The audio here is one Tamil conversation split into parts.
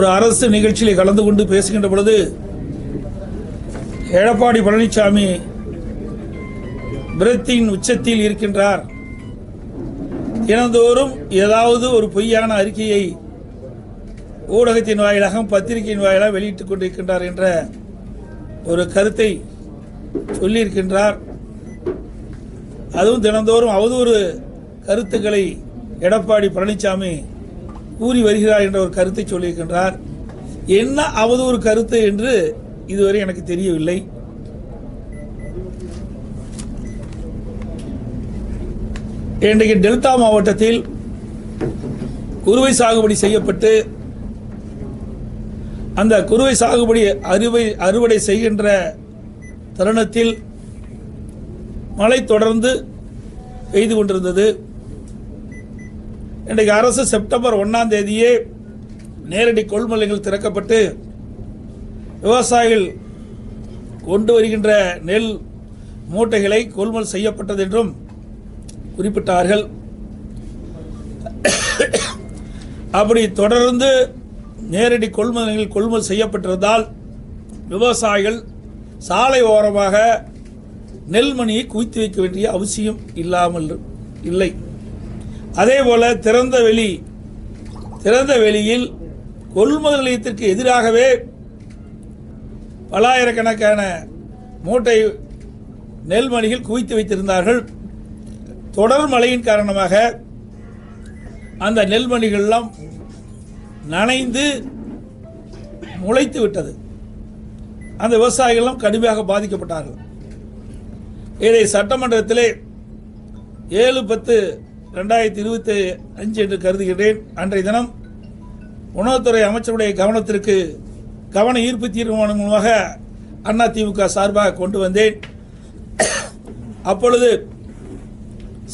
ஒரு அரசு நிகழ்ச்சியில் கலந்து கொண்டு பேசுகின்ற பொழுது எடப்பாடி பழனிசாமி பிரத்தின் உச்சத்தில் இருக்கின்றார். தினந்தோறும் ஏதாவது ஒரு பொய்யான அறிக்கையை ஊடகத்தின் வாயிலாக பத்திரிகையின் வாயிலாக வெளியிட்டுக் கொண்டிருக்கின்றார் என்ற ஒரு கருத்தை சொல்லியிருக்கின்றார். அதுவும் தினந்தோறும் அவதூறு கருத்துக்களை எடப்பாடி பழனிசாமி கூறி வருகிறார் என்ற ஒரு கருத்தை சொல்லியிருக்கின்றார். என்ன அவதூறு கருத்து என்று இதுவரை எனக்கு தெரியவில்லை. இன்றைக்கு டெல்டா மாவட்டத்தில் குறுவை சாகுபடி செய்யப்பட்டு அந்த குறுவை சாகுபடி அறுவடை செய்கின்ற தருணத்தில் மழை தொடர்ந்து பெய்து கொண்டிருந்தது. இன்றைக்கு அரசு செப்டம்பர் 1ஆம் தேதியே நேரடி கொள்முதல்கள் திறக்கப்பட்டு விவசாயிகள் கொண்டு வருகின்ற நெல் மூட்டைகளை கொள்முதல் செய்யப்பட்டது என்றும் குறிப்பிட்டார்கள். அப்படி தொடர்ந்து நேரடி கொள்முதல் செய்யப்பட்டிருந்தால் விவசாயிகள் சாலை ஓரமாக நெல்மணியை குவித்து வைக்க வேண்டிய அவசியம் இல்லாமல் இல்லை. அதேபோல திறந்த வெளியில் கொள்முதல் நிலையத்திற்கு எதிராகவே பல்லாயிரக்கணக்கான மூட்டை நெல்மணிகள் குவித்து வைத்திருந்தார்கள். தொடர் மழையின் காரணமாக அந்த நெல்மணிகள் எல்லாம் நனைந்து முளைத்து விட்டது. அந்த விவசாயிகள் கடுமையாக பாதிக்கப்பட்டார்கள். இதை சட்டமன்றத்திலே 7/10/2025 என்று கருதுகிறேன். அன்றைய தினம் உணவுத்துறை அமைச்சருடைய கவன ஈர்ப்பு தீர்மானம் மூலமாக அதிமுக சார்பாக கொண்டு வந்தேன். அப்பொழுது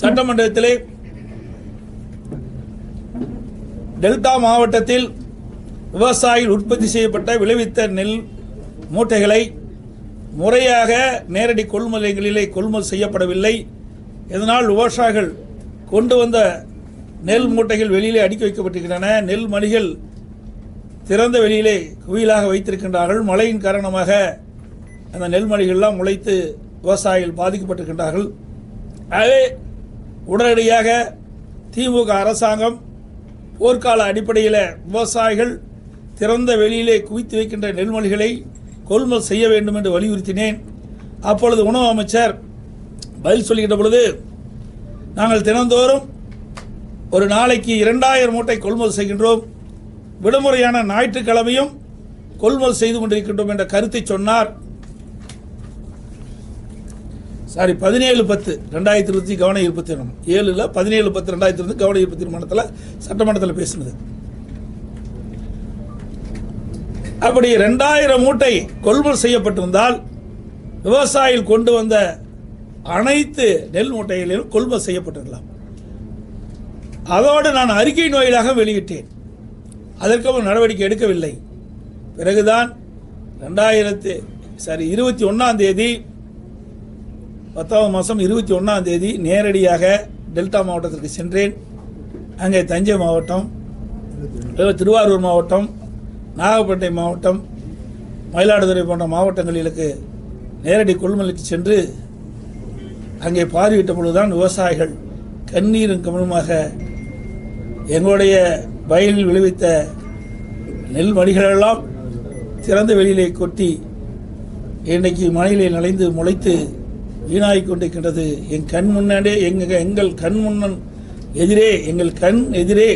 சட்டமன்றத்திலே டெல்டா மாவட்டத்தில் விவசாயிகள் உற்பத்தி செய்யப்பட்ட விளைவித்த நெல் மூட்டைகளை முறையாக நேரடி கொள்முதலிலே கொள்முதல் செய்யப்படவில்லை. இதனால் விவசாயிகள் கொண்டு வந்த நெல் மூட்டைகள் வெளியிலே அடுக்கி வைக்கப்பட்டிருக்கின்றன. நெல் மணிகள் திறந்த வெளியிலே குவியலாக வைத்திருக்கின்றார்கள். மழையின் காரணமாக அந்த நெல்மணிகள்லாம் முளைத்து விவசாயிகள் பாதிக்கப்பட்டிருக்கின்றார்கள். ஆகவே உடனடியாக திமுக அரசாங்கம் போர்க்கால அடிப்படையில் விவசாயிகள் திறந்த வெளியிலே குவித்து வைக்கின்ற நெல்மணிகளை கொள்முதல் செய்ய வேண்டும் என்று வலியுறுத்தினேன். அப்பொழுது உணவு அமைச்சர் பதில் சொல்லுகின்ற பொழுது, நாங்கள் தினந்தோறும் ஒரு நாளைக்கு 2000 மூட்டை கொள்முதல் செய்கின்றோம், விடுமுறையான ஞாயிற்றுக்கிழமையும் கொள்முதல் செய்து கொண்டிருக்கின்றோம் என்ற கருத்தை சொன்னார். 17/10/2020 கவன ஈர்ப்பு தீர்மானம் 17/10/2020 கவன ஈர்ப்பு தீர்மானத்தில் சட்டமன்றத்தில் பேசினது. அப்படி 2000 மூட்டை கொள்முதல் செய்யப்பட்டிருந்தால் விவசாயிகள் கொண்டு வந்த அனைத்து நெல் மூட்டைகளிலும் கொள்முதல் செய்யப்பட்டிருக்கலாம். அதோடு நான் அறிக்கையின் வாயிலாக வெளியிட்டேன். அதற்கு நடவடிக்கை எடுக்கவில்லை. பிறகுதான் 21ஆம் தேதி 10ஆம் மாதம் 21ஆம் தேதி நேரடியாக டெல்டா மாவட்டத்திற்கு சென்றேன். அங்கே தஞ்சை மாவட்டம், திருவாரூர் மாவட்டம், நாகப்பட்டினம் மாவட்டம், மயிலாடுதுறை போன்ற மாவட்டங்களுக்கு நேரடி கொள்முதலுக்கு சென்று அங்கே பார்வையிட்ட பொழுதுதான் விவசாயிகள் கண்ணீரும் கவனமாக எங்களுடைய வயலில் விளைவித்த நெல் மணிகளெல்லாம் திறந்த வெளியிலே கொட்டி இன்றைக்கு மழையிலே நனைந்து முளைத்து வீணாகிக் கொண்டிருக்கின்றது. என் கண் முன்னாடியே எங்கள் கண் எதிரே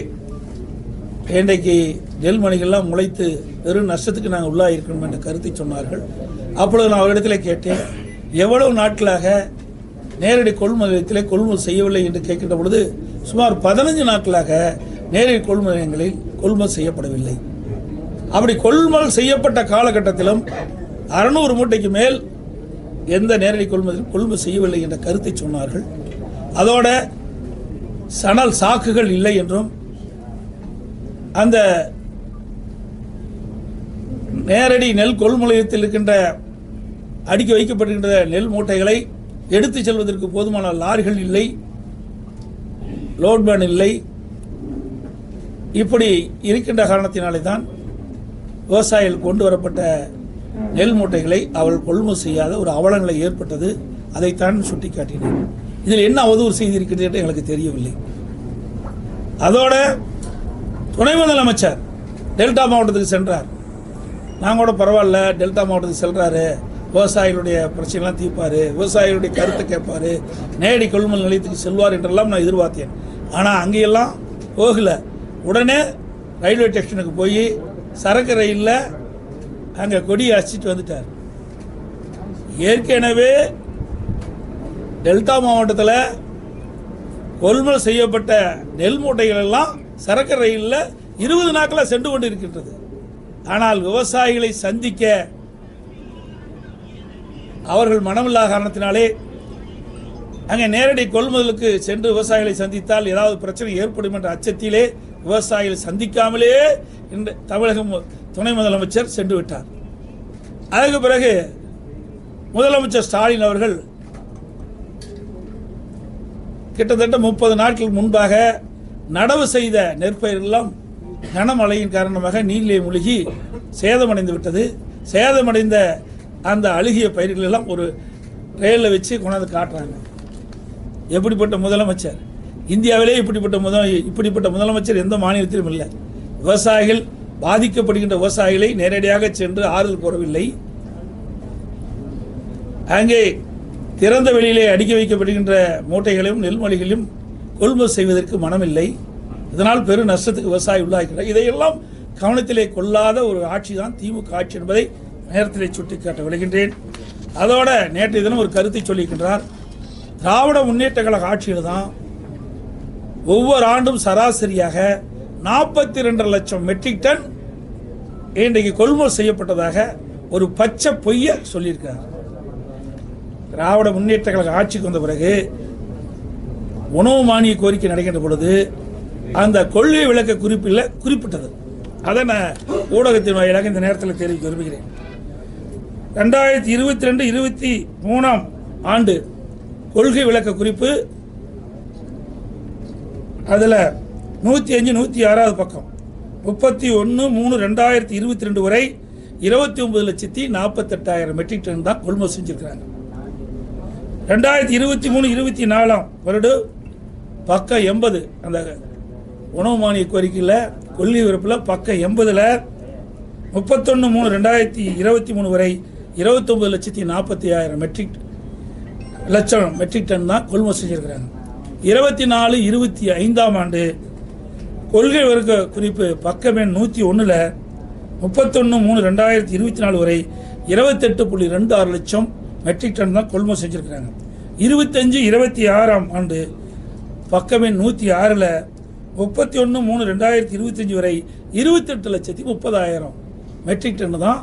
இன்றைக்கு நெல் மணிகள்லாம் முளைத்து பெரும் நஷ்டத்துக்கு நாங்கள் உள்ளாயிருக்கணும் என்ற கருத்தை சொன்னார்கள். அப்பொழுது நான் அவரிடத்தில் கேட்டேன், எவ்வளவு நாட்களாக நேரடி கொள்முதல் கொள்முதல் செய்யவில்லை என்று கேட்கின்ற பொழுது சுமார் 15 நாட்களாக நேரடி கொள்முதல்களில் கொள்முதல் செய்யப்படவில்லை. அப்படி கொள்முதல் செய்யப்பட்ட காலகட்டத்திலும் 600 மூட்டைக்கு மேல் எந்த நேரடி கொள்முதல் செய்யவில்லை என்ற கருத்தை சொன்னார்கள். அதோட சணல் சாக்குகள் இல்லை என்றும் அந்த நேரடி நெல் கொள்முதலத்தில் இருக்கின்ற அடுக்கி வைக்கப்பட்டிருக்கின்ற நெல் மூட்டைகளை எடுத்து செல்வதற்கு போதுமான லாரிகள் இல்லை, லோட்மேன் இல்லை. இப்படி இருக்கின்ற காரணத்தினாலே தான் விவசாயிகள் கொண்டு வரப்பட்ட நெல் மூட்டைகளை அவர்கள் கொள்முதல் செய்யாத ஒரு அவலநிலை ஏற்பட்டது. அதைத்தான் சுட்டிக்காட்டினேன். இதில் என்ன அவதூறு செய்திருக்கிறது என்று எங்களுக்கு தெரியவில்லை. அதோட துணை முதலமைச்சர் டெல்டா மாவட்டத்துக்கு சென்றார். நாங்கள் கூட பரவாயில்ல, டெல்டா மாவட்டத்துக்கு செல்றாரு, விவசாயிகளுடைய பிரச்சனைலாம் தீர்ப்பார், விவசாயிகளுடைய கருத்தை கேட்பார், நேரடி கொள்முதல் நிலையத்துக்கு செல்வார் என்றெல்லாம் நான் எதிர்பார்த்தேன். ஆனால் அங்கேயெல்லாம் போகல. உடனே ரயில்வே ஸ்டேஷனுக்கு போய் சரக்கு ரயிலில் அங்கே கொடியை அசிச்சுட்டு வந்துட்டார். ஏற்கனவே டெல்டா மாவட்டத்தில் கொள்முதல் செய்யப்பட்ட நெல் மூட்டைகள் எல்லாம் சரக்கு ரயிலில் 20 நாட்களாக சென்று கொண்டு இருக்கின்றது. ஆனால் விவசாயிகளை சந்திக்க அவர்கள் மனமில்லா காரணத்தினாலே அங்கே நேரடி கொள்முதலுக்கு சென்று விவசாயிகளை சந்தித்தால் ஏதாவது பிரச்சனை ஏற்படும் என்ற அச்சத்திலே விவசாயிகளை சந்திக்காமலே இன்று தமிழக துணை முதலமைச்சர் சென்று விட்டார். அதற்கு பிறகு முதலமைச்சர் ஸ்டாலின் அவர்கள் கிட்டத்தட்ட 30 நாட்கள் முன்பாக நடவு செய்த நெற்பயிரெல்லாம் கனமழையின் காரணமாக நீரிலே மூழ்கி சேதமடைந்து விட்டது. சேதமடைந்த அந்த அழுகிய பயிர்கள் எல்லாம் ஒரு ரயிலில் வச்சு கொண்டாந்து காட்டுறாங்க. எப்படிப்பட்ட முதலமைச்சர்! இந்தியாவிலே இப்படிப்பட்ட முதலமைச்சர் எந்த மாநிலத்திலும் இல்லை. விவசாயிகள் பாதிக்கப்படுகின்ற விவசாயிகளை நேரடியாக சென்று ஆறுதல் கூறவில்லை. அங்கே திறந்த வெளியிலே அடுக்கி வைக்கப்படுகின்ற மூட்டைகளையும் நெல்மணிகளையும் கொள்முதல் செய்வதற்கு மனமில்லை. இதனால் பெரும் நஷ்டத்துக்கு விவசாயி உள்ளாகிறார். இதையெல்லாம் கவனத்திலே கொள்ளாத ஒரு ஆட்சி தான் திமுக ஆட்சி என்பதை நேரத்திலே சுட்டிக்காட்ட விளைகின்றேன். அதோட நேற்றைய தினம் ஒரு கருத்தை சொல்லியிருக்கின்றார். திராவிட முன்னேற்ற கழக ஆட்சியில் தான் ஒவ்வொரு ஆண்டும் சராசரியாக 42 லட்சம் மெட்ரிக் டன் இன்றைக்கு கொள்முதல் செய்யப்பட்டதாக ஒரு பச்சை பொய்ய சொல்லியிருக்கிறார். திராவிட முன்னேற்ற கழக ஆட்சிக்கு வந்த பிறகு உணவு மானிய கோரிக்கை நடக்கின்ற பொழுது அந்த கொள்கை விளக்க குறிப்பில் குறிப்பிட்டது. அதை நான் ஊடகத்தின் வாயிலாக இந்த நேரத்தில் தெரிவிக்க விரும்புகிறேன். 2022-23 ஆண்டு கொள்கை விளக்க குறிப்பு அதில் 105-106 பக்கம் 31/3/2022 வரை 29,48,000 மெட்ரிக் டன் தான் கொள்முதல் செஞ்சிருக்கிறாங்க. 2023-24 வருடம் பக்கம் 80 அந்த உணவு மானிய கோரிக்கையில் கொள்கை விருப்பில் பக்கம் 80 31/3/2023 வரை 29,40,000 மெட்ரிக் டன் தான் கொள்முதல் செஞ்சிருக்கிறாங்க. 24-25 ஆண்டு கொள்கை விளக்க குறிப்பு பக்கம் எண் 101 31/3/2024 வரை 28.26 லட்சம் மெட்ரிக் டன் தான் கொள்முதல் செஞ்சிருக்கிறாங்க. 25-26 ஆண்டு பக்கம் எண் 106 31/3/2025 வரை 28,30,000 மெட்ரிக் டன் தான்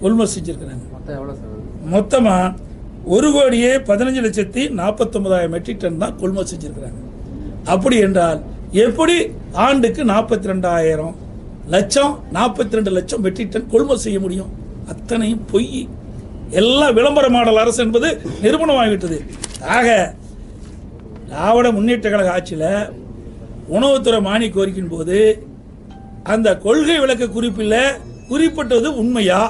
கொள்முதல் செஞ்சிருக்கிறாங்க. மொத்தமாக 1,15,49,000 மெட்ரிக் டன் தான் கொள்முதல் செஞ்சிருக்கிறாங்க. அப்படி என்றால் எப்படி ஆண்டுக்கு 42 லட்சம் மெட்ரிக் டன் கொள்முதல் செய்ய முடியும்? அத்தனையும் பொய். எல்லாம் விளம்பர மாடல் அரசு என்பது நிரூபணமாகிவிட்டது. ஆக திராவிட முன்னேற்ற கழக ஆட்சியில் உணவுத்துறை மானிய கோரிக்கையின் போது அந்த கொள்கை விளக்க குறிப்பில் குறிப்பிட்டது உண்மையா?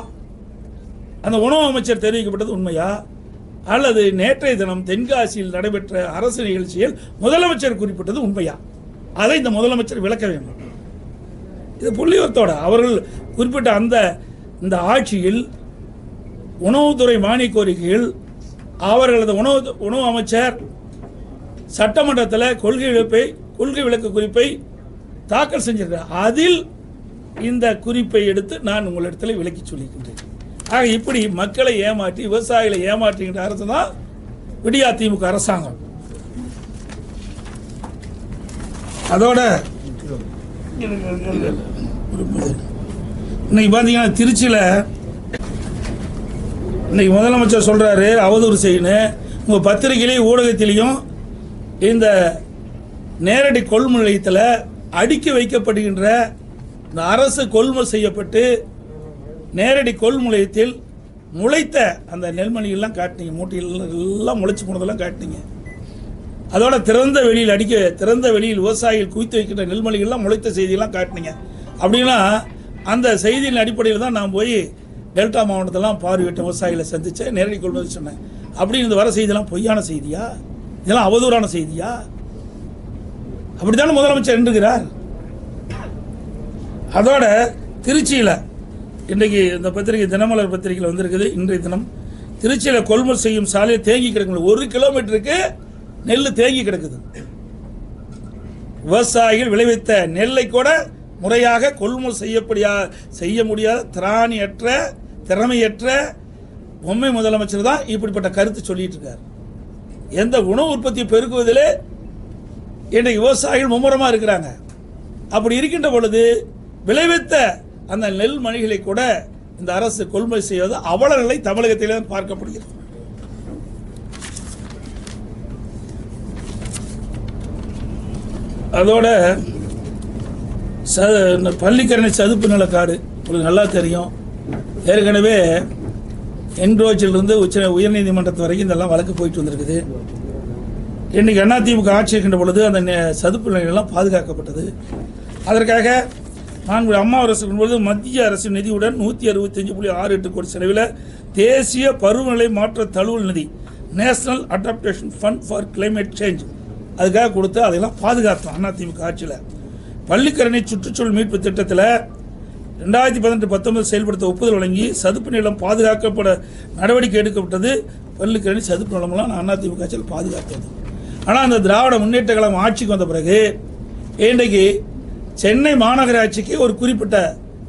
அந்த உணவு அமைச்சர் தெரிவிக்கப்பட்டது உண்மையா? அல்லது நேற்றைய தினம் தென்காசியில் நடைபெற்ற அரசு நிகழ்ச்சியில் முதலமைச்சர் குறிப்பிட்டது உண்மையா? அதை இந்த முதலமைச்சர் விளக்க வேண்டும். இது புள்ளிவரத்தோட அவர்கள் குறிப்பிட்ட இந்த ஆட்சியில் உணவுத்துறை மானிய கோரிக்கையில் அவர்களது உணவு அமைச்சர் சட்டமன்றத்தில் கொள்கை விளக்க குறிப்பை தாக்கல் செஞ்சிருக்கிறார். அதில் இந்த குறிப்பை எடுத்து நான் உங்களிடத்தில் விளக்கி சொல்லிக்கின்றேன். ஆக இப்படி மக்களை ஏமாற்றி விவசாயிகளை ஏமாற்றுகின்ற அரசு தான் விடியா திமுக அரசாங்கம். அதோட இன்னைக்கு பார்த்தீங்கன்னா திருச்சியில் இன்னைக்கு முதலமைச்சர் சொல்றாரு அவதூறு செய்யணும். உங்கள் பத்திரிகையிலையும் ஊடகத்திலையும் இந்த நேரடி கொள்முதல் நிலையத்தில் அடுக்கி வைக்கப்படுகின்ற இந்த அரசு கொள்முதல் செய்யப்பட்டு நேரடி கொள்முதல் நிலையத்தில் முளைத்த அந்த நெல்மணிகள்லாம் காட்டினீங்க. மூட்டைகள் எல்லாம் முளைச்சி போனதெல்லாம் காட்டினீங்க. அதோட திறந்த வெளியில் விவசாயிகள் குவித்து வைக்கின்ற நெல்மணிகள்லாம் முளைத்த செய்தியெல்லாம் காட்டினீங்க. அப்படின்னா அந்த செய்தியின் அடிப்படையில் தான் நான் போய் டெல்டா மாவட்டத்தெல்லாம் பார்வையிட்ட விவசாயிகளை சந்தித்தேன், நேரடி கொள்முதல் சொன்னேன். அப்படின்னு இந்த வர செய்தியெல்லாம் பொய்யான செய்தியா? இதெல்லாம் அவதூறான செய்தியா? அப்படித்தானே முதலமைச்சர் என்றுகிறார். அதோட திருச்சியில் இன்றைக்கு இந்த பத்திரிகை தினமலர் பத்திரிகையில் வந்திருக்குது. இன்றைய தினம் திருச்சியில் கொள்முதல் செய்யும் சாலையை தேங்கி கிடக்குது. 1 கிலோமீட்டருக்கு நெல் தேங்கி கிடக்குது. விவசாயிகள் விளைவித்த நெல்லை கூட முறையாக கொள்முதல் செய்ய முடியாத திறமையற்ற பொம்மை முதலமைச்சர் தான் இப்படிப்பட்ட கருத்து சொல்லிட்டு இருக்கார். எந்த உணவு உற்பத்தியை பெருக்குவதிலே இன்றைக்கு விவசாயிகள் மும்முரமாக இருக்கிறாங்க. அப்படி இருக்கின்ற பொழுது விளைவித்த அந்த நெல் மணிகளை கூட இந்த அரசு கொள்முதல் செய்வது அவல நிலை தமிழகத்திலே பார்க்கப்படுகிறது. அதோட பள்ளிக்கரணை சதுப்பு நிலக்காடு உங்களுக்கு நல்லா தெரியும். ஏற்கனவே என்ரோச்சிலிருந்து உயர்நீதிமன்றத்து வரைக்கும் இதெல்லாம் வழக்கு போயிட்டு வந்திருக்குது. இன்றைக்கி அதிமுக ஆட்சி இருக்கின்ற பொழுது அந்த சதுப்பு நிலையெல்லாம் பாதுகாக்கப்பட்டது. அதற்காக அம்மா அரசு பொழுது மத்திய அரசு நிதியுடன் 165.68 கோடி செலவில் தேசிய பருவநிலை மாற்ற தழுவல் நிதி national adaptation fund for climate change அதுக்காக கொடுத்து அதையெல்லாம் பாதுகாத்தோம் அதிமுக ஆட்சியில். பள்ளிக்கரணை சுற்றுச்சூழல் மீட்பு திட்டத்தில் 2018-19 செயல்படுத்த ஒப்புதல் வழங்கி சதுப்பு நிலம் பாதுகாக்கப்பட நடவடிக்கை எடுக்கப்பட்டது. பள்ளிக்கரணை சதுப்பு நிலமெல்லாம் அதிமுக ஆட்சியில் பாதுகாத்தது. ஆனால் அந்த திராவிட முன்னேற்ற கழகம் ஆட்சிக்கு வந்த பிறகு இன்றைக்கு சென்னை மாநகராட்சிக்கு ஒரு குறிப்பிட்ட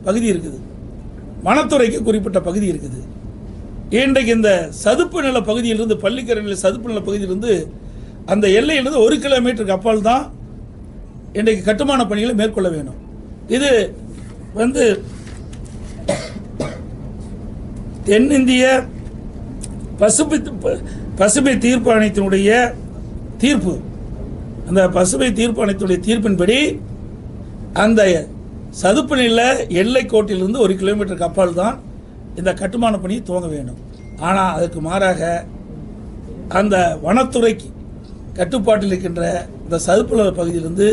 பகுதி இருக்குது, வனத்துறைக்கு குறிப்பிட்ட பகுதி இருக்குது. இன்றைக்கு இந்த சதுப்பு நில பகுதியிலிருந்து பள்ளிக்கரணையில் சதுப்பு நில பகுதியிலிருந்து அந்த எல்லையிலிருந்து 1 கிலோமீட்டருக்கு அப்பால் தான் இன்றைக்கு கட்டுமான பணிகளை மேற்கொள்ள வேண்டும். இது தென்னிந்திய பசுமை தீர்ப்பு ஆணையத்தினுடைய தீர்ப்பு. அந்த பசுமை தீர்ப்பு ஆணையத்தினுடைய தீர்ப்பின்படி அந்த சதுப்பு நில எல்லை கோட்டிலிருந்து 1 கிலோமீட்டருக்கு அப்பால் தான் இந்த கட்டுமான பணி துவங்க வேண்டும். ஆனால் அதற்கு மாறாக அந்த வனத்துறைக்கு கட்டுப்பாட்டில் இருக்கின்ற இந்த சதுப்பு நில பகுதியிலிருந்து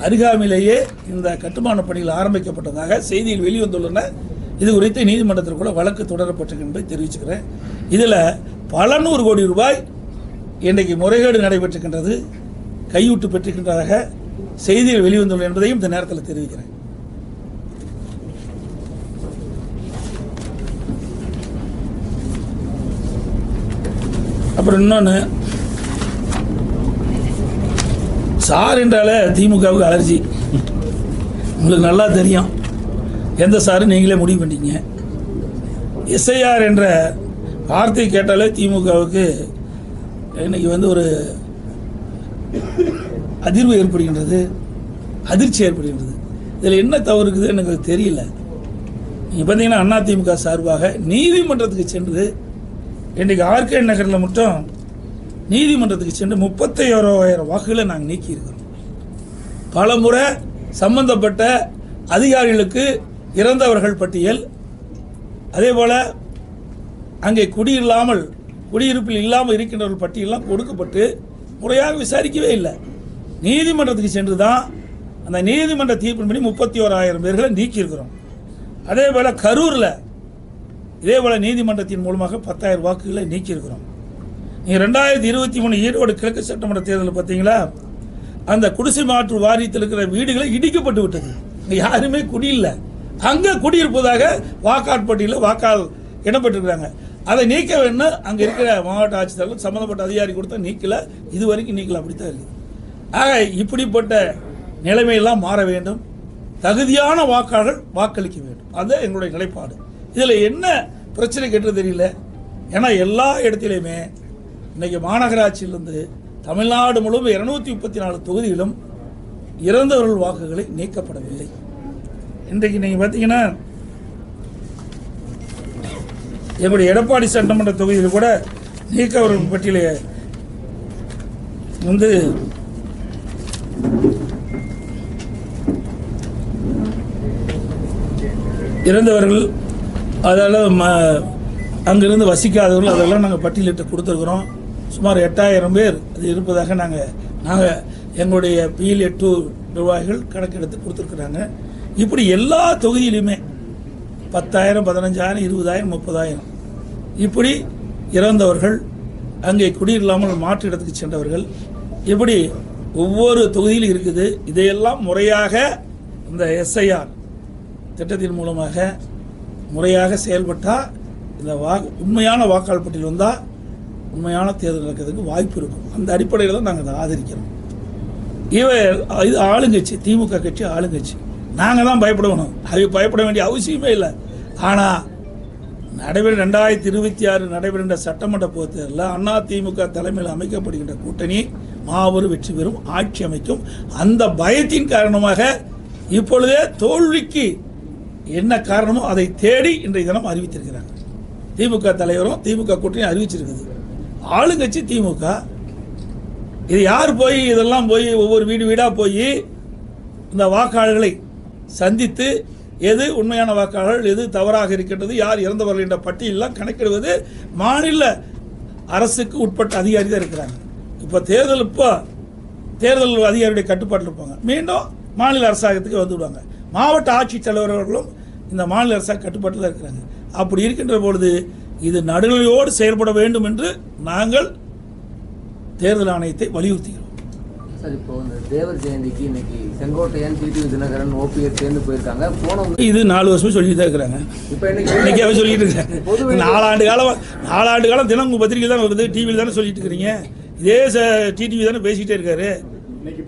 அருகாமையிலேயே இந்த கட்டுமான பணிகள் ஆரம்பிக்கப்பட்டதாக செய்தியில் வெளிவந்துள்ளன. இது குறித்து நீதிமன்றத்தில் கூட வழக்கு தொடரப்பட்டிருக்கு என்பதை தெரிவிச்சுக்கிறேன். இதில் பல 100 கோடி ரூபாய் இன்றைக்கு முறைகேடு நடைபெற்றிருக்கின்றது, கையூட்டு பெற்றிருக்கின்றதாக செய்தியில் வெளிவந்துள்ளன என்பதையும் இந்த நேரத்தில் தெரிவிக்கிறேன். அப்புறம் இன்னொன்று, சார் என்றாலே திமுகவுக்கு அலர்ஜி. உங்களுக்கு நல்லா தெரியும் எந்த சாரு நீங்களே முடிவு பண்ணிங்க. எஸ்ஐஆர் என்ற வார்த்தை கேட்டாலே திமுகவுக்கு இன்னைக்கு ஒரு அதிர்வு ஏற்படுகின்றது, அதிர்ச்சி ஏற்படுகின்றது. இதில் என்ன தவறு இருக்குது எனக்கு தெரியல. நீங்கள் பார்த்தீங்கன்னா அதிமுக சார்பாக நீதிமன்றத்துக்கு சென்று இன்றைக்கு ஆர்கே நகரில் மட்டும் நீதிமன்றத்துக்கு சென்று 31,000 வாக்குகளை நாங்கள் நீக்கியிருக்கிறோம். பல முறை சம்பந்தப்பட்ட அதிகாரிகளுக்கு இறந்தவர்கள் பட்டியல், அதே போல் அங்கே குடியிருப்பில் இல்லாமல் இருக்கின்றவர்கள் பட்டியலாம் கொடுக்கப்பட்டு முறையாக விசாரிக்கவே இல்லை. நீதிமன்றத்துக்கு சென்று தான் அந்த நீதிமன்ற தீர்ப்பின்படி 31,000 பேர்களை நீக்கியிருக்கிறோம். அதே போல் கரூரில் இதே போல் நீதிமன்றத்தின் மூலமாக 10,000 வாக்குகளை நீக்கியிருக்கிறோம். நீங்கள் 2023 ஈரோடு கிழக்கு சட்டமன்ற தேர்தலில் பார்த்தீங்களா, அந்த குடிசை மாற்று வாரியத்தில் இருக்கிற வீடுகளை இடிக்கப்பட்டு விட்டது. இங்கே யாருமே குடியில்லை, அங்கே குடியிருப்பதாக வாக்காட்பட்டியில் வாக்கால் இடம்பெற்றிருக்கிறாங்க. அதை நீக்க வேண்டும். அங்கே இருக்கிற மாவட்ட ஆட்சித்தலைவர் சம்மந்தப்பட்ட அதிகாரி கொடுத்தா நீக்கல, இது வரைக்கும் நீக்கல, அப்படித்தான் இருக்குது. ஆக இப்படிப்பட்ட நிலைமையெல்லாம் மாற வேண்டும். தகுதியான வாக்காளர்கள் வாக்களிக்க வேண்டும். அது எங்களுடைய நிலைப்பாடு. இதில் என்ன பிரச்சனை கேட்டு தெரியல. ஏன்னா எல்லா இடத்திலையுமே இன்றைக்கி மாநகராட்சியிலிருந்து தமிழ்நாடு முழுவதும் 234 தொகுதிகளும் இறந்தவர்கள் வாக்குகளை நீக்கப்படவில்லை. இன்றைக்கு நீங்கள் பார்த்தீங்கன்னா எங்களுடைய எடப்பாடி சட்டமன்ற தொகுதியில் கூட நீக்கவர்கள் பட்டியலை இறந்தவர்கள், அதெல்லாம் அங்கிருந்து வசிக்காதவர்கள், அதெல்லாம் நாங்கள் பட்டியலிட்டு கொடுத்துருக்குறோம். சுமார் 8,000 பேர் அது இருப்பதாக நாங்கள் எங்களுடைய PL2 நிர்வாகிகள் கணக்கெடுத்து கொடுத்துருக்குறாங்க. இப்படி எல்லா தொகுதியிலுமே 10,000, 15,000, 20,000, 30,000 இப்படி இறந்தவர்கள், அங்கே குடியில்லாமல் மாற்று இடத்துக்கு சென்றவர்கள், இப்படி ஒவ்வொரு தொகுதியிலும் இருக்குது. இதையெல்லாம் முறையாக இந்த எஸ்ஐஆர் திட்டத்தின் மூலமாக முறையாக செயல்பட்டால் இந்த உண்மையான வாக்காளர் பட்டியல் வந்தால் உண்மையான தேர்தல் நடக்கிறதுக்கு வாய்ப்பு இருக்கும். அந்த அடிப்படையில் தான் நாங்கள் அதை ஆதரிக்கிறோம். இது ஆளுங்கட்சி, திமுக கட்சி ஆளுங்கட்சி. நாங்கள் தான் பயப்படணும், அது பயப்பட வேண்டிய அவசியமே இல்லை. ஆனால் 2026 நடைபெறுகின்ற சட்டமன்ற பொதுத் தேர்தலில் அதிமுக தலைமையில் அமைக்கப்படுகின்ற கூட்டணி மாபெரும் வெற்றி பெறும், ஆட்சி அமைக்கும். அந்த பயத்தின் காரணமாக இப்பொழுதே தோல்விக்கு என்ன காரணமோ அதை தேடி இன்றைய தினம் அறிவித்திருக்கிறாங்க. திமுக தலைவரும் திமுக கூட்டணி அறிவிச்சிருக்குது. ஆளுங்கட்சி திமுக. இது யார் போய் இதெல்லாம் போய் ஒவ்வொரு வீடு வீடாக போய் இந்த வாக்காளர்களை சந்தித்து எது உண்மையான வாக்காளர்கள், எது தவறாக இருக்கின்றது, யார் இறந்தவர்கள் என்ற பட்டியலாம் கணக்கிடுவது மாநில அரசுக்கு உட்பட்ட அதிகாரி தான் இருக்கிறாங்க. இப்போ தேர்தல் அதிகாரியுடைய கட்டுப்பாட்டில் இருப்பாங்க. மீண்டும் மாநில அரசாங்கத்துக்கு வந்து விடுவாங்க. மாவட்ட ஆட்சித்தலைவர்களும் இந்த மாநில அரசாங்க கட்டுப்பாட்டில் தான் இருக்கிறாங்க. அப்படி இருக்கின்ற பொழுது இது நடுநிலையோடு செயல்பட வேண்டும் என்று நாங்கள் தேர்தல் ஆணையத்தை வலியுறுத்துகிறோம். சார், இப்போ இந்த தேவர் ஜெயந்திக்கு இன்னைக்கு செங்கோட்டையன், டிடிவி தினகரன், ஓபிஎஸ் சேர்ந்து போயிருக்காங்க. இது 4 வருஷம் சொல்லிட்டு தான் இருக்கிறாங்க. இப்போ இன்னைக்கு அவன் சொல்லிட்டு இருக்காங்க. 4 ஆண்டு காலம் தினம் உங்கள் பத்திரிகை தான் வருது, டிவியில் தானே சொல்லிட்டு இருக்கிறீங்க. இதே டிடிவி தானே பேசிக்கிட்டே இருக்காரு,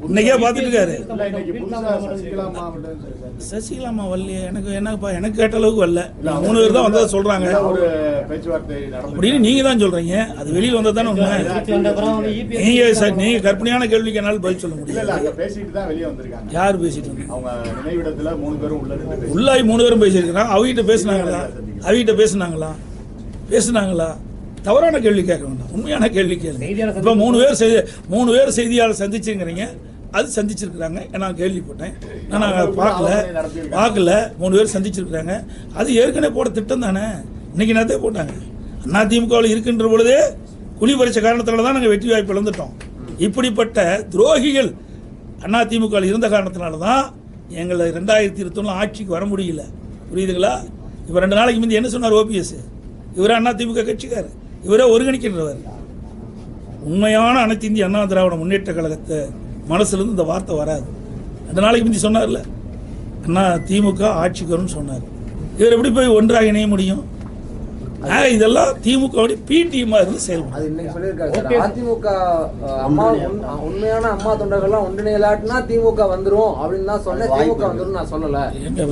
இன்னைக்கே பார்த்துட்டு இருக்காரு. சசிகலாமா வரலையே, எனக்கு கேட்ட அளவுக்கு வரல. 3 பேர் தான் வந்ததை சொல்றாங்க அப்படின்னு நீங்க தான் சொல்றீங்க. அது வெளியில் வந்தது தானே உண்மை. நீங்க கற்பனையான கேள்விக்கு என்னால் பதில் சொல்ல முடியாது. யார் பேசிட்டு உள்ளாய் 3 பேரும் பேசியிருக்கிறாங்க. அவகிட்ட பேசினாங்களா? தவறான கேள்வி கேட்க வேண்டாம், உண்மையான கேள்வி கேள்வி. இப்போ 3 பேர் செய்தியாளர் சந்திச்சுங்கிறீங்க. அது சந்திச்சிருக்கிறாங்க, நான் கேள்விப்பட்டேன். நான் பார்க்கல 3 பேர் சந்திச்சிருக்கிறாங்க. அது ஏற்கனவே போட திட்டம் தானே, இன்னைக்கு நேரத்தே போட்டாங்க. அதிமுகவில் இருக்கின்ற பொழுதே குழி பறிச்ச காரணத்தினால தான் நாங்கள் வெற்றி வாய்ப்பு இழந்துட்டோம். இப்படிப்பட்ட துரோகிகள் அதிமுகவில் இருந்த காரணத்தினால தான் எங்களை 2021 ஆட்சிக்கு வர முடியல. புரியுதுங்களா? இப்போ 2 நாளைக்கு முந்தைய என்ன சொன்னார் ஓபிஎஸ்? இவரே அதிமுக கட்சிக்கார், இவரே ஒருங்கிணைக்கின்றவர். உண்மையான அனைத்து இந்திய அண்ணா திராவிட முன்னேற்ற கழகத்தை மனசுலேருந்து இந்த வார்த்தை வராது. 2 நாளைக்கு முந்தி சொன்னார்ல, திமுக ஆட்சிக்கு வரும்னு சொன்னார். இவர் எப்படி போய் ஒன்றாக இணைய முடியும்? இதெல்லாம் திமுக பிடிஎம்மா இருந்து செயல்படும். அதிமுக உண்மையான அம்மா தொண்டர்கள்லாம் ஒன்றிணையலாட்டினா திமுக வந்துரும் அப்படின்னு தான் சொன்னேன். திமுக வந்துரும் நான் சொல்லல.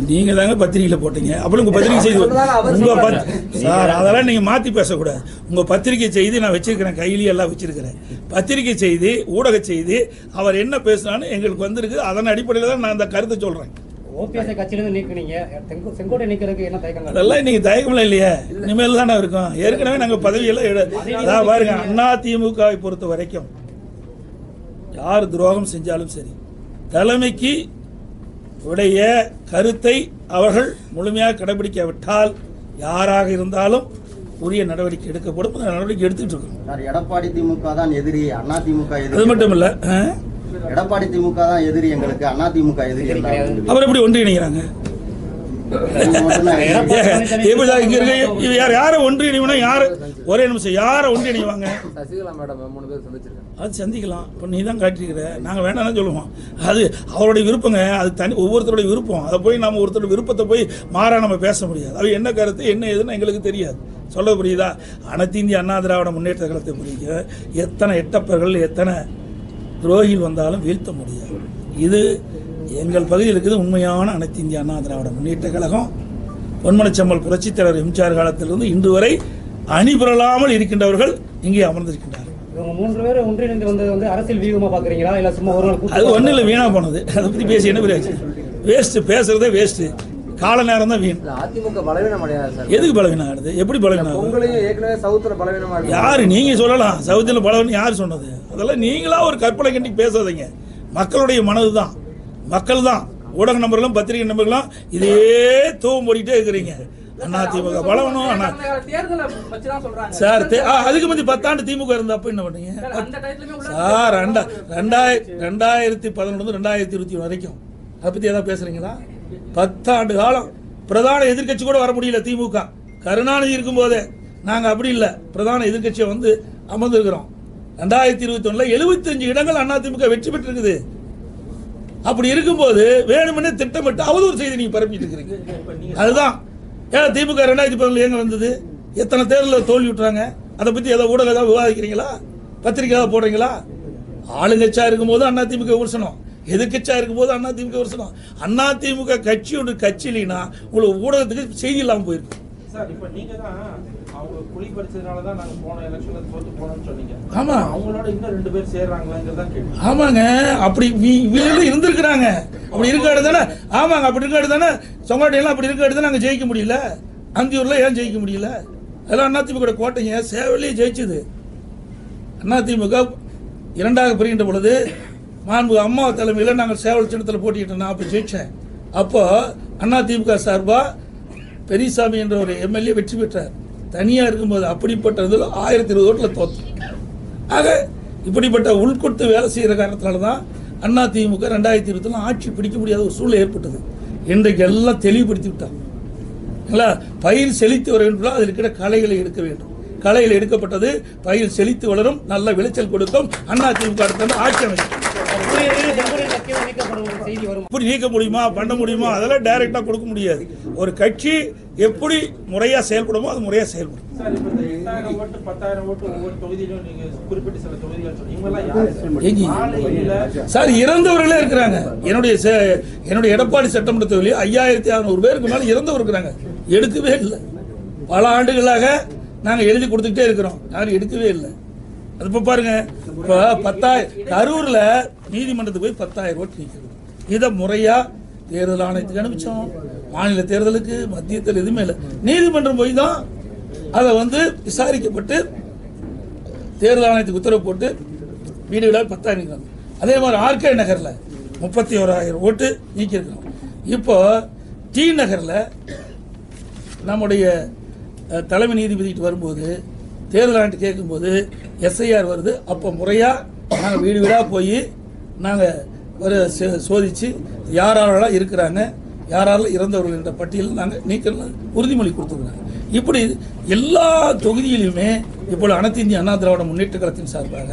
நீங்க தாங்க பத்திரிகையில போட்டீங்க. அப்புறம் உங்க பத்திரிகை செய்தி சார், அதெல்லாம் நீங்க மாத்தி பேசக்கூடாது. உங்க பத்திரிகை செய்தி நான் வச்சிருக்கிறேன், கையிலேயே எல்லாம் வச்சிருக்கிறேன். பத்திரிகை செய்தி, ஊடக செய்தி, அவர் என்ன பேசினான்னு எங்களுக்கு வந்திருக்கு. அதன் அடிப்படையில் தான் நான் அந்த கருத்தை சொல்றேன். அதெல்லாம் இன்னைக்கு தயக்கம்ல இல்லையா? இனிமேல் தானே இருக்கும். ஏற்கனவே நாங்கள் பதவியெல்லாம் பாருங்க. அதிமுகவை பொறுத்த வரைக்கும் யார் துரோகம் செஞ்சாலும் சரி, தலைமைக்கு உடைய கருத்தை அவர்கள் முழுமையாக கடைபிடிக்காவிட்டால் யாராக இருந்தாலும் உரிய நடவடிக்கை எடுக்கப்படும். நடவடிக்கை எடுத்துட்டு இருக்கோம். எடப்பாடி திமுக தான் எதிரி, அண்ணா திமுக எதிரி. அது மட்டும் இல்ல, எடப்பாடி திமுக தான் எதிரி எங்களுக்கு, அண்ணா திமுக எதிரி. அவர் எப்படி ஒன்றிணைக்கிறாங்க? யாரை ஒன்றிணைவனா? யாரு ஒரே நிமிஷம் யாரை ஒன்றிணைவாங்க? அது சந்திக்கலாம். இப்போ நீ தான் காட்டிருக்கிற, நாங்கள் வேண்டாம்னு சொல்லுவோம். அது அவருடைய விருப்பங்க, அது தனி ஒவ்வொருத்தருடைய விருப்பம். அதை போய் நம்ம ஒருத்தருடைய விருப்பத்தை போய் மாறா நம்ம பேச முடியாது. அது என்ன கருத்து என்ன எதுன்னு எங்களுக்கு தெரியாது. சொல்ல புரியுதா? அனைத்து இந்திய அண்ணா திராவிட முன்னேற்ற கழகத்தை புரியுது. எத்தனை எட்டப்பர்கள், எத்தனை துரோகிகள் வந்தாலும் வீழ்த்த முடியாது. இது எங்கள் பகுதியில் இருக்குது உண்மையான அனைத்து இந்திய அண்ணா திராவிட முன்னேற்ற கழகம். பொன்மனச்செம்மல் புரட்சித் தலைவர் எம்ஜிஆர் காலத்திலிருந்து இன்று வரை அணிபுரளாமல் இருக்கின்றவர்கள் இங்கே அமர்ந்திருக்கின்றார்கள். 3 பேர் ஒன்றிணைந்து வந்தது அரசியல் வியூகமா பாக்குறீங்களா, இல்ல சும்மா ஒரு நாள்? அது ஒன்றும் இல்லை, வீணா போனது. அதை பற்றி பேசி என்ன பிரயோஜனம்? வேஸ்ட், பேசுறதே வேஸ்ட். கால நேரம் தான் வீண். அதிமுக பலவீனம் அடையாது. எதுக்கு பலவீனம் ஆகுது? எப்படி பலவீனம்? ஏற்கனவே சவுத்துல பலவீனம் யாரு? நீங்க சொல்லலாம் சவுத்துல பலவீனம். யார் சொன்னது? அதெல்லாம் நீங்களா ஒரு கற்பனை கண்டி பேசாதீங்க. மக்களுடைய மனதுதான், மக்கள் தான். ஊடக நம்பர்களும் பத்திரிகை நம்பர்களும் இதே தூவம் போட்டுட்டே இருக்கிறீங்க. அதிமுக பலவீனம் சார். அதுக்கு முந்தி 10 ஆண்டு திமுக இருந்தப்ப என்ன பண்ணீங்க சார்? 2011 2021 வரைக்கும் அதை பத்தி ஏதாவது பேசுறீங்களா? 10 ஆண்டு காலம் பிரதான எதிர்க்கட்சி கூட வர முடியல திமுக. கருணாநிதி இருக்கும்போதே நாங்கள் அப்படி இல்லை, பிரதான எதிர்க்கட்சியை வந்து அமர்ந்திருக்கிறோம். 2021 75 இடங்கள் அதிமுக வெற்றி பெற்றிருக்குது. அப்படி இருக்கும்போது வேணுமென்னே திட்டமிட்டு அவதூறு செய்தி நீங்க பரப்பிட்டு இருக்கிறீங்க. அதுதான் ஏன் திமுக 2011 எங்க வந்தது? எத்தனை தேர்தலில் தோல்வி விட்டுறாங்க? அதை பத்தி ஏதோ ஊடகம் ஏதாவது விவாதிக்கிறீங்களா? பத்திரிகை ஏதாவது போடுறீங்களா? ஆளுங்கட்சியா இருக்கும்போது அதிமுக விமர்சனம், எதிர்கட்சியா இருக்கும்போது அதிமுக விமர்சனம். அதிமுக கட்சி ஒன்று கட்சி இல்லைன்னா உங்களுக்கு ஊடகத்துக்கு செய்தி இல்லாமல் போயிருக்கு. சார், இப்போ நீங்க தான் அவங்க குழி பறிச்சதுனால தான் நாங்க போன எலெக்ஷன்ல தோத்து போனோம்னு சொன்னீங்க. ஆமா, அவங்களோட இன்னும் 2 பேர் சேர்றாங்களாங்கிறதான் கேள்வி. ஆமாங்க, அப்படி இருந்திருக்கிறாங்க. அப்படி இருக்காடு தானே. ஆமாங்க, அப்படி இருக்காடு தானே. சொங்காட்டையெல்லாம் அப்படி இருக்காடு தானே. நாங்கள் ஜெயிக்க முடியல. அந்தியூர்ல ஏன் ஜெயிக்க முடியல? அதெல்லாம் அதிமுக கோட்டைங்க. சேவலையே ஜெயிச்சது அதிமுக. 2ஆக பிரிகின்ற பொழுது மாண்பு அம்மா தலைமையில் நாங்கள் சேவல் சின்னத்தில் போட்டிக்கிட்டோம். நான் அப்போ ஜெயித்தேன். அப்போ அதிமுக சார்பாக பெரியசாமி என்ற ஒரு எம்எல்ஏ வெற்றி பெற்றார். தனியாக இருக்கும்போது அப்படிப்பட்டதில் 1020 ஓட்டில் தோற்றோம். ஆக இப்படிப்பட்ட உள்கொடுத்து வேலை செய்கிற காரணத்தினால தான் அதிமுக 2020 ஆட்சி பிடிக்க முடியாத ஒரு சூழ்நிலை ஏற்பட்டது. இன்றைக்கு எல்லாம் தெளிவுபடுத்தி விட்டாங்க. பயிர் செழித்து வர வேண்டும், அதில் இருக்கிற களைகளை எடுக்க வேண்டும். களைகள் எடுக்கப்பட்டது, பயிர் செழித்து வளரும், நல்ல விளைச்சல் கொடுக்கும். அதிமுக அடுத்த ஆட்சி அமைக்கும். இப்படி நீக்க முடியுமா, பண்ண முடியுமா? அதெல்லாம் டைரக்டா கொடுக்க முடியாது. ஒரு கட்சி எப்படி முறையா செயல்படுமோ அது முறையா செயல்படும். சார், இப்போ இந்த 8000 ஓட்டு 10000 ஓட்டு ஒவ்வொரு தொகுதியிலும் நீங்க குறிப்பிட்ட சில தொகுதிகள் சொன்னீங்க. சார், இறந்தவர்களே இருக்கிறாங்க. என்னுடைய எடப்பாடி சட்டமன்ற தொகுதியில் 5600 பேருக்கு மேல இறந்தவர் இருக்கிறாங்க. எடுக்கவே இல்லை. பல ஆண்டுகளாக நாங்கள் எழுதி கொடுத்துக்கிட்டே இருக்கிறோம், யாரும் எடுக்கவே இல்லை. அது இப்போ பாருங்க, இப்போ 10,000 கரூரில் நீதிமன்றத்துக்கு போய் 10,000 ஓட்டு நிற்கிறது. இதை முறையா தேர்தல் ஆணையத்துக்கு அனுப்பிச்சோம். மாநில தேர்தலுக்கு, மத்திய தேர்தல் எதுவுமே இல்லை. நீதிமன்றம் போய் தான் அதை வந்து விசாரிக்கப்பட்டு தேர்தல் ஆணையத்துக்கு உத்தரவு போட்டு வீடு வீடாக 10,000 நிற்கிறாங்க. அதே மாதிரி ஆர்கே நகரில் 31,000 ஓட்டு நீக்கியிருக்கிறோம். இப்போ டி நகரில் நம்முடைய தலைமை நீதிபதிக்கிட்ட வரும்போது தேர்தல் ஆணையத்தை கேட்கும்போது எஸ்ஐஆர் வருது. அப்போ முறையாக நாங்கள் வீடு வீடாக போய் நாங்கள் ஒரு சோதித்து யாரெல்லாம் இருக்கிறாங்க, யாரெல்லாம் இறந்தவர்கள் என்ற பட்டியலில் நாங்கள் நீக்க உறுதிமொழி கொடுத்துருக்குறாங்க. இப்படி எல்லா தொகுதியிலுமே இப்போ அனைத்து இந்திய அண்ணா திராவிட முன்னேற்ற கழகத்தின் சார்பாக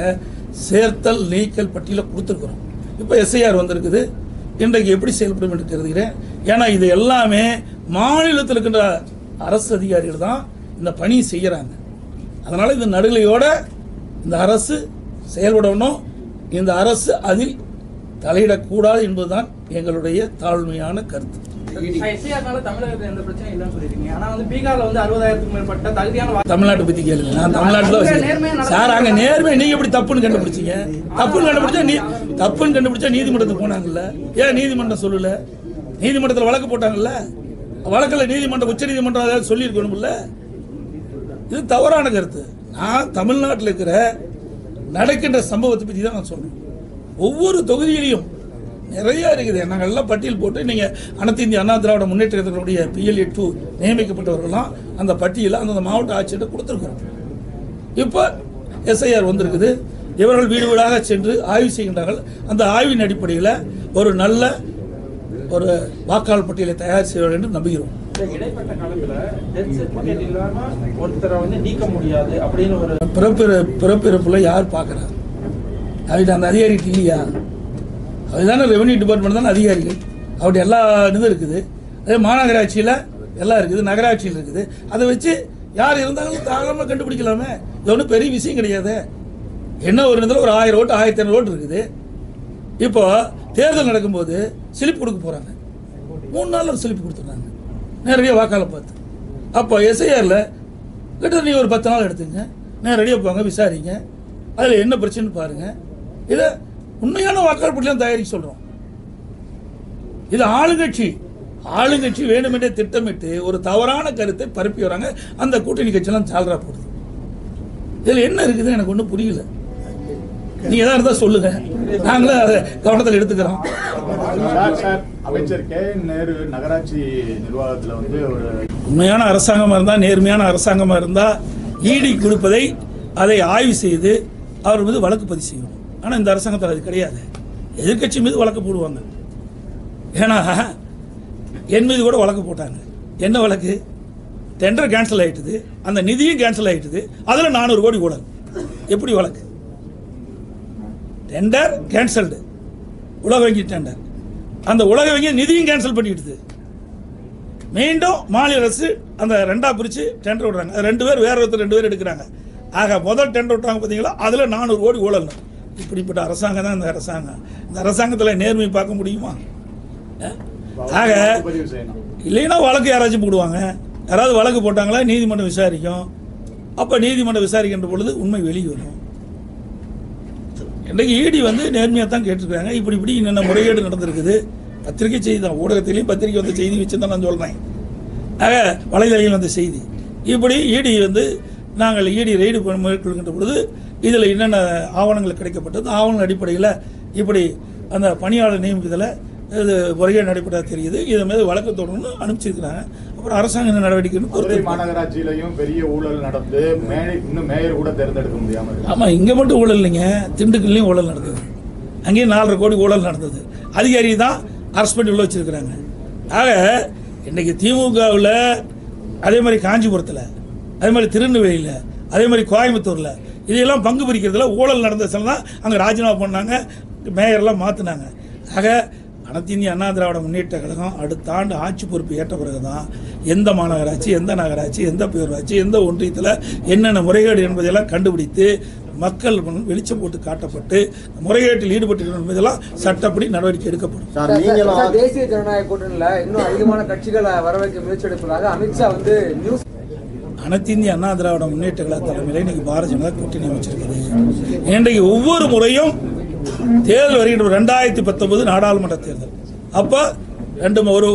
சேர்த்தல் நீக்கல் பட்டியலை கொடுத்துருக்குறோம். இப்போ எஸ்ஐஆர் வந்திருக்குது. இன்றைக்கு எப்படி செயல்படும் என்று கருதுகிறேன். ஏன்னா இது எல்லாமே மாநிலத்தில் இருக்கின்ற அரசு அதிகாரிகள் தான் இந்த பணியை செய்கிறாங்க. அதனால் இந்த நடுநிலையோட இந்த அரசு செயல்படணும். இந்த அரசு அதில் தலையிடக்கூடாது என்பதுதான் எங்களுடைய தாழ்மையான கருத்து. தமிழ்நாட்டை பத்தி கேளுங்க. நான் தமிழ்நாட்டில் சார் அங்க நேர்மை நீங்க எப்படி தப்புன்னு கண்டுபிடிச்சீங்க? தப்புன்னு கண்டுபிடிச்சா நீதிமன்றத்துக்கு போனாங்கல்ல, ஏன் நீதிமன்றம் சொல்லல? நீதிமன்றத்தில் வழக்கு போட்டாங்கல்ல, வழக்கில் நீதிமன்றம் உச்ச நீதிமன்றம் அதாவது சொல்லி இருக்கணும்ல. இது தவறான கருத்து. நான் தமிழ்நாட்டில் இருக்கிற நடக்கின்ற சம்பவத்தை பற்றி தான் நான் சொல்றேன். ஒவ்வொரு தொகுதியிலையும் நிறைய இருக்குது. நாங்கள் எல்லாம் பட்டியல் போட்டு நீங்கள் அனைத்து இந்திய அண்ணா திராவிட முன்னேற்ற கழகத்தினுடைய PLA2 நியமிக்கப்பட்டவர்கள்லாம் அந்த பட்டியலை அந்தந்த மாவட்ட ஆட்சியிட்ட கொடுத்துருக்குறோம். இப்போ எஸ்ஐஆர் வந்திருக்குது. இவர்கள் வீடு வீடாக சென்று ஆய்வு செய்கின்றார்கள். அந்த ஆய்வின் அடிப்படையில் ஒரு நல்ல ஒரு வாக்காளர் பட்டியலை தயார் செய்வார்கள் என்று நம்புகிறோம். இடைப்பட்ட காலத்துல டெத் சர்டிபிகேட் இல்லாம ஒருத்தரை வந்து நீக்க முடியாது அப்படின்னு ஒரு பிறப்பிறப்புல யார் பார்க்கறாங்க? அவர்கிட்ட அந்த அதிகாரிகிட்ட இல்லையா? அதுதானே ரெவன்யூ டிபார்ட்மெண்ட் தானே அதிகாரிகள். அவருடைய எல்லா இதுவும் இருக்குது. அதே மாநகராட்சியில் எல்லாம் இருக்குது, நகராட்சியில் இருக்குது. அதை வச்சு யார் இருந்தாலும் தாராளமாக கண்டுபிடிக்கலாமே. இது ஒன்றும் பெரிய விஷயம் கிடையாது. என்ன ஒரு இடத்துல ஒரு 1000 ஓட்டு 1500 ஓட்டு இருக்குது. இப்போ தேர்தல் நடக்கும்போது ஸ்லிப் கொடுக்க போகிறாங்க. 3 நாளில் ஸ்லிப் கொடுத்துட்றாங்க நேரடியாக வாக்காளர் பார்த்து. அப்போ எஸ்ஐஆரில் கிட்ட நீங்கள் ஒரு 10 நாள் எடுத்துங்க, நேரடியாக போங்க, விசாரிங்க, அதில் என்ன பிரச்சனைன்னு பாருங்கள். இதை உண்மையான வாக்காளர் பட்டியலாம் தயாரிக்க சொல்கிறோம். இது ஆளுங்கட்சி வேண்டுமென்றே திட்டமிட்டு ஒரு தவறான கருத்தை பரப்பி வராங்க. அந்த கூட்டணி கட்சியெல்லாம் சால்ரா போடுது. இதில் என்ன இருக்குது எனக்கு ஒன்றும் புரியல. நீங்க எதாவது இருந்தா சொல்லுங்க, நாங்களும் அதை கவனத்தில் எடுத்துக்கிறோம். அமைச்சர் K.N. நேரு நகராட்சி நிர்வாகத்தில் வந்து ஒரு உண்மையான அரசாங்கமாக இருந்தால், நேர்மையான அரசாங்கமாக இருந்தால் ஈடி கொடுப்பதை அதை ஆய்வு செய்து அவர் மீது வழக்கு பதிவு செய்யணும். ஆனால் இந்த அரசாங்கத்தில் அது கிடையாது. எதிர்கட்சி மீது வழக்கு போடுவாங்க. ஏன்னா என் மீது கூட வழக்கு போட்டாங்க. என்ன வழக்கு? டெண்டர் கேன்சல் ஆயிட்டுது, அந்த நிதியும் கேன்சல் ஆயிட்டுது, அதில் 400 கோடி ஊழல். எப்படி வழக்கு? டெண்டர் கேன்சல்டு, உலக வங்கி டெண்டர், அந்த உலக வங்கி நிதியும் கேன்சல் பண்ணிடுது. மீண்டும் மாநில அரசு அந்த 2ஆ பிரித்து டெண்டர் விடுறாங்க. அது 2 பேர் வேற ஒருத்தர் 2 பேர் எடுக்கிறாங்க. ஆக முதல் டெண்டர் விட்டாங்க பார்த்தீங்களா, அதில் 400 கோடி ஊழல். இப்படிப்பட்ட அரசாங்கம் தான் இந்த அரசாங்கம். இந்த அரசாங்கத்தில் நேர்மை பார்க்க முடியுமா? ஆக இல்லைன்னா வழக்கு யாராச்சும் போடுவாங்க. யாராவது வழக்கு போட்டாங்களா நீதிமன்றம் விசாரிக்கும். அப்போ நீதிமன்றம் விசாரிக்கின்ற பொழுது உண்மை வெளியே வரும். இன்றைக்கு ஈடி நேர்மையாக தான் கேட்டிருக்காங்க. இப்படி என்னென்ன முறைகேடு நடந்திருக்குது. பத்திரிகை செய்தி தான், ஊடகத்திலையும் பத்திரிகை செய்தி வச்சு தான் நான் சொல்கிறேன். ஆக வலைதளத்தில் வந்த செய்தி இப்படி ஈடி நாங்கள் ஈடி ரெய்டு மேற்கொள்கின்ற பொழுது இதில் என்னென்ன ஆவணங்கள் கிடைக்கப்பட்டது, ஆவணங்கள் அடிப்படையில் இப்படி அந்த பணியாளர் நியமிக்கிறதுல இது முறைகேடு நடைபெற்ற தெரியுது. இதன் மீது வழக்கு தொடர்ந்து அனுப்பிச்சிருக்கிறாங்க. அப்புறம் அரசாங்க நடவடிக்கை மாநகராட்சியிலையும் பெரிய ஊழல் நடந்து இன்னும் மேயர் கூட தேர்ந்தெடுக்க முடியாமல். ஆமாம், இங்கே மட்டும் ஊழல் இல்லைங்க, திண்டுக்கல்லையும் ஊழல் நடந்தது. அங்கேயும் 4.5 கோடி ஊழல் நடந்தது. அதிகாரி தான் அரெஸ்ட் பண்ணி உள்ள வச்சிருக்கிறாங்க. ஆக இன்னைக்கு திமுகவில் அதே மாதிரி காஞ்சிபுரத்தில், அதே மாதிரி திருநெல்வேலியில், அதே மாதிரி கோயம்புத்தூரில் இதையெல்லாம் பங்கு பிரிக்கிறதுல ஊழல் நடந்த சில தான் அங்கே ராஜினாமா பண்ணாங்க, மேயர்லாம் மாற்றினாங்க. ஆக அனைத்து இந்திய அண்ணா திராவிட முன்னேற்ற கழகம் அடுத்த ஆண்டு ஆட்சி பொறுப்பு ஏற்ற பிறகு தான் எந்த மாநகராட்சி, எந்த நகராட்சி, எந்த பேரூராட்சி, எந்த ஒன்றியத்தில் என்னென்ன முறைகேடு என்பதையெல்லாம் கண்டுபிடித்து மக்கள் வெளிச்சம் போட்டு காட்டப்பட்டு முறைகேட்டில் ஈடுபட்டிருக்கிற என்பதெல்லாம் சட்டப்படி நடவடிக்கை எடுக்கப்படும். தேசிய ஜனநாயக கூட்டணியில் இன்னும் அதிகமான கட்சிகளை வர வைக்க முயற்சி எடுப்பதாக அமித்ஷா நியூஸ். அனைத்து இந்திய அண்ணா திராவிட முன்னேற்ற கழக தலைமையில் இன்னைக்கு பாரதிய ஜனதா கூட்டணி அமைச்சிருக்குது. இன்றைக்கு ஒவ்வொரு முறையும் தேர்தல் வருகின்ற 2019 நாடாளுமன்ற தேர்தல் அப்போ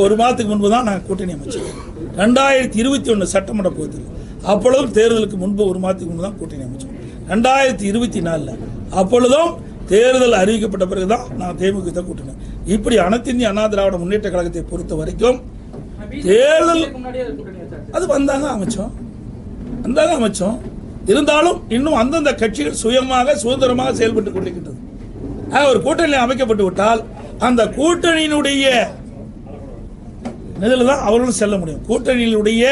ஒரு மாதத்துக்கு முன்பு தான் நாங்கள் கூட்டணி அமைச்சோம். 2021 சட்டமன்ற தேர்தல் அப்பொழுதும் தேர்தலுக்கு முன்பு ஒரு மாதத்துக்கு முன்பு தான் கூட்டணி அமைச்சோம். 2024 அப்பொழுதும் தேர்தல் அறிவிக்கப்பட்ட பிறகுதான் நான் தேமுதிக கூட்டணி. இப்படி அனைத்து இந்திய அண்ணா திராவிட முன்னேற்ற கழகத்தை பொறுத்த வரைக்கும் தேர்தல் அது வந்தாங்க அமைச்சோம். இருந்தாலும் இன்னும் அந்தந்த கட்சிகள் சுயமாக சுதந்திரமாக செயல்பட்டு கொண்டிருக்கின்றது. ஒரு கூட்டணி அமைக்கப்பட்டு விட்டால் அந்த கூட்டணியினுடைய இதில் தான் அவர்களும் செல்ல முடியும். கூட்டணியினுடைய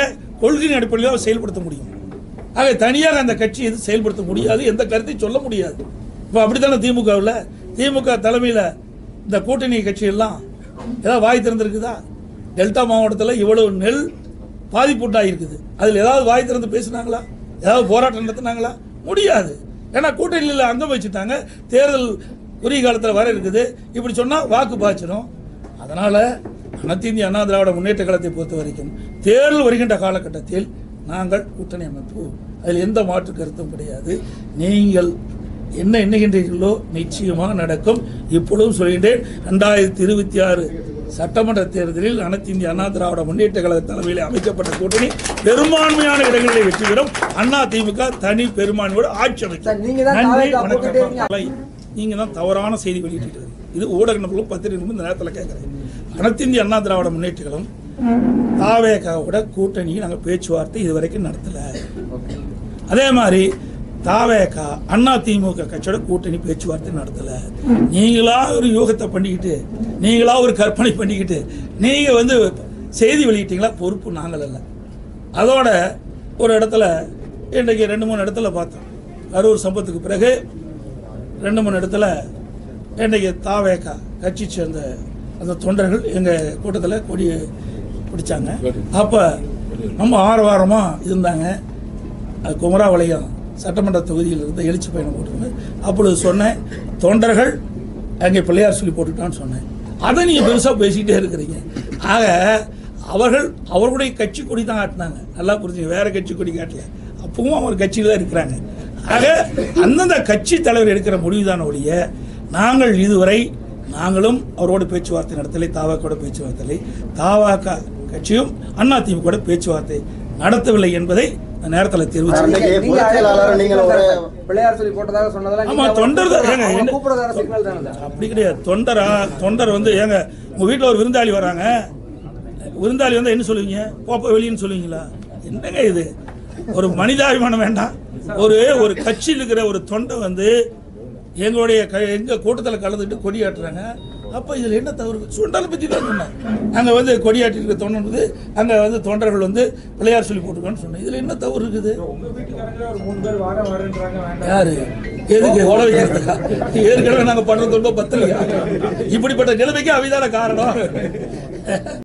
கொள்கையின் அடிப்படையில் தான் செயல்படுத்த முடியும். ஆக தனியாக அந்த கட்சி எது செயல்படுத்த முடியாது, எந்த கருத்தையும் சொல்ல முடியாது. இப்போ அப்படித்தானே திமுக தலைமையில் இந்த கூட்டணி கட்சியெல்லாம் ஏதாவது வாய் திறந்துருக்குதா? டெல்டா மாவட்டத்தில் இவ்வளவு நெல் பாதிப்புண்டாக இருக்குது, அதில் ஏதாவது வாய் திறந்து பேசினாங்களா? ஏதாவது போராட்டம் நடத்தினாங்களா? முடியாது. ஏன்னா கூட்டணியில் அங்கம் வச்சுட்டாங்க. தேர்தல் உரிய காலத்தில் வர இருக்குது. இப்படி சொன்னால் வாக்கு பாய்ச்சிடும். அதனால் அனைத்து இந்திய அண்ணா திராவிட முன்னேற்ற கழகத்தை பொறுத்த வரைக்கும் தேர்தல் வருகின்ற காலகட்டத்தில் நாங்கள் கூட்டணி அமைப்போம். அதில் எந்த மாற்று கருத்தும் கிடையாது. நீங்கள் என்ன எண்ணுகின்றீர்களோ நிச்சயமாக நடக்கும். இப்பொழுதும் சொல்கின்றேன், 2026 சட்டமன்ற தேர்தலில் அனைத்து இந்திய அண்ணா திராவிட முன்னேற்ற கழக தலைமையில் அமைக்கப்பட்ட கூட்டணி பெரும்பான்மையான இடங்களில் வெற்றி பெறும். அண்ணா திமுக தனி பெரும்பான்மையோடு ஆட்சி அமைக்கும். நீங்க தான் தவறான செய்தி வெளியிட்டு இது ஊடக நபர்களும் பத்திரிகை இந்த நேரத்தில் கேட்கிறேன். அனைத்து இந்திய அண்ணா திராவிட முன்னேற்ற கழகம் தாவேகாவோட கூட்டணியை நாங்கள் பேச்சுவார்த்தை இதுவரைக்கும் நடத்தல. அதே மாதிரி தாவேகா அண்ணா திமுக கட்சியோட கூட்டணி பேச்சுவார்த்தை நடத்தல. நீங்களா ஒரு யோகத்தை பண்ணிக்கிட்டு, நீங்களா ஒரு கற்பனை பண்ணிக்கிட்டு நீங்க செய்தி வெளியிட்டீங்களா? பொறுப்பு நாங்கள் அல்ல. அதோட ஒரு இடத்துல இன்றைக்கு 2-3 இடத்துல பார்த்தோம். கரூர் சம்பவத்துக்கு பிறகு 2-3 இடத்துல இன்றைக்கு தாவேகா கட்சி சேர்ந்த அந்த தொண்டர்கள் எங்கள் கூட்டத்தில் கொடி பிடிச்சாங்க. அப்போ நம்ம ஆரவாரமாக இருந்தாங்க. அது குமராவளையம் சட்டமன்ற தொகுதியில் இருந்த எழுச்சி பயணம் போட்டிருந்தேன். அப்பொழுது சொன்னேன், தொண்டர்கள் அங்கே பிள்ளையார் சொல்லி போட்டுட்டான்னு சொன்னேன். அதை நீங்கள் பெருசாக பேசிக்கிட்டே இருக்கிறீங்க. ஆக அவர்களுடைய கட்சி கொடி தான் காட்டினாங்க. நல்லா புரிஞ்சுங்க, வேற கட்சி கொடி காட்டல. அப்பவும் அவர் கட்சியில் தான் இருக்கிறாங்க. ஆக அந்தந்த கட்சி தலைவர் எடுக்கிற முடிவுதான ஒழிய நாங்கள் இதுவரை நாங்களும் அவரோட பேச்சுவார்த்தை நடத்தலை, தாவாக்கோட பேச்சுவார்த்தை, தாவாக்கா கட்சியும் அண்ணா திமுக பேச்சுவார்த்தை நடத்தவில்லை என்பதை நேரத்தில் தெரிவித்தாங்க. அப்படி கிடையாது. தொண்டர் ஏங்க உங்க வீட்டில் ஒரு விருந்தாளி வராங்க, விருந்தாளி என்ன சொல்லுவீங்க? போப்ப வெளியின்னு சொல்லுவீங்களா? என்னங்க இது? ஒரு மனிதாபிமானம் வேண்டாம். ஒரு கட்சியில் இருக்கிற ஒரு தொண்டை எங்க கூட்டத்தில் கலந்துட்டு கொடி காட்டுறாங்க. அப்போ இதில் என்ன தவறு? சுண்டலை பற்றி தான் சொன்னேன். அங்கே வந்து கொடியாட்டிருக்க தொண்டர் அங்கே வந்து தொண்டர்கள் வந்து பிள்ளையார் சொல்லி போட்டுருக்கான்னு சொன்னேன். இதில் என்ன தவறு இருக்குது? உங்க வீட்டுக்காரங்களே ஒரு 3 பேர் வரேன்றாங்க. வேண்டாம். யாரு எதுக்கு உழவு வைக்கிறதுக்கா? ஏற்கனவே நாங்கள் பண்ணுறது ரொம்ப பத்தலையா? இப்படிப்பட்ட நிலைமைக்கு அவைதான காரணம்.